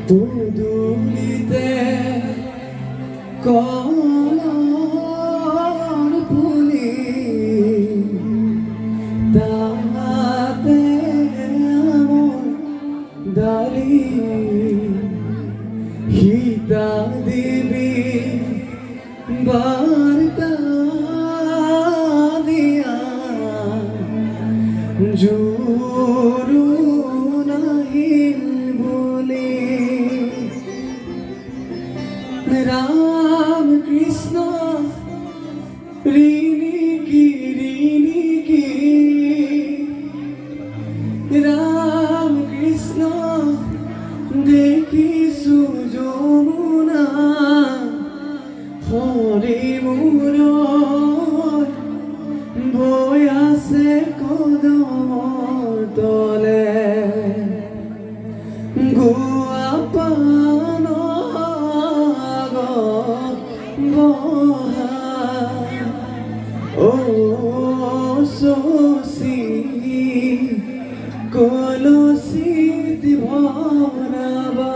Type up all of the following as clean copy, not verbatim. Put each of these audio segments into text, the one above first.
পদূলিতে কমল ফুলি তাতে আমাৰ দালি হিতা দিবি বাৰ্তা দিয়া জোৰো নাহিল বুলি राम कृष्ण ऋणी की राम कृष्ण देखिछु যমুনা হৰি মোৰ বৈ আছে কদমৰ তলে গোৱা শশী কলসিত ভৰাবা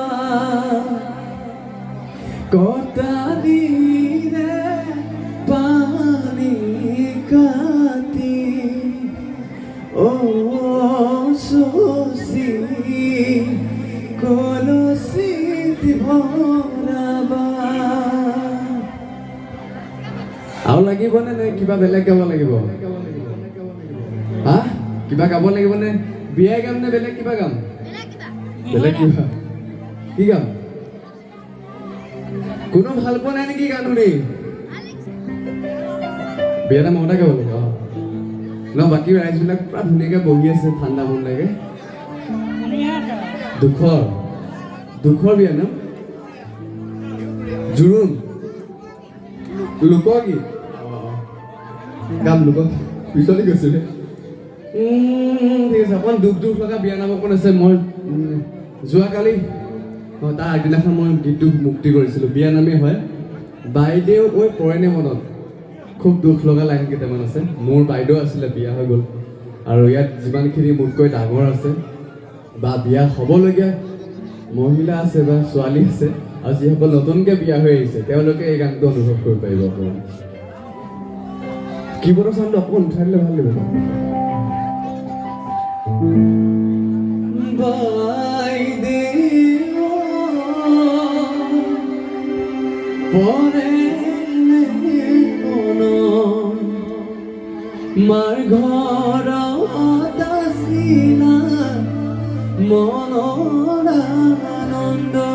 কটা দিনে পানী কাটি শশী কলসিত ভৰাবা আৰু লাগিব নে কিবা বেলেগ গাব লাগিব হা কিবা গাব লাগিব নে বিয়া গাম নে বেলেগ কিবা গাম বেলেগ কিবা কি গাম কোনো ভাল পোৱা নাই নেকি গান শুনি বিয়াটা মনতে গাব লাগিব ন বাকী ৰাইজবিলাক পুৰা ধুনীয়াকৈ বহি আছে ঠাণ্ডা মন লাগে দুখৰ বিয়া ন জোৰোণ লোকগীত গাম লোক পিছলি গৈছিলে ঠিক আছে অকণ দুখ লগা বিয়া নাম অকণ আছে মই যোৱাকালি তাৰ আগদিনাখন মই গীতটো মুক্তি কৰিছিলোঁ বিয়া নামেই হয় বাইদেউ ঐ পৰেনে মনত খুব দুখ লগা লাইন কেইটামান আছে মোৰ বাইদেউ আছিলে বিয়া হৈ গ'ল আৰু ইয়াত যিমানখিনি মোতকৈ ডাঙৰ আছে বা বিয়া হ'বলগীয়া মহিলা আছে বা ছোৱালী আছে আৰু যিসকল নতুনকৈ বিয়া হৈ আহিছে তেওঁলোকে এই গানটো অনুভৱ কৰিব পাৰিব অকণমান কিবোৰ্ডৰ চাউণ্ডটো অকণমান উঠাই দিলে ভাল লাগিব বাইদেউ পৰে মাৰ ঘৰত আছিলা মনৰ আনন্দ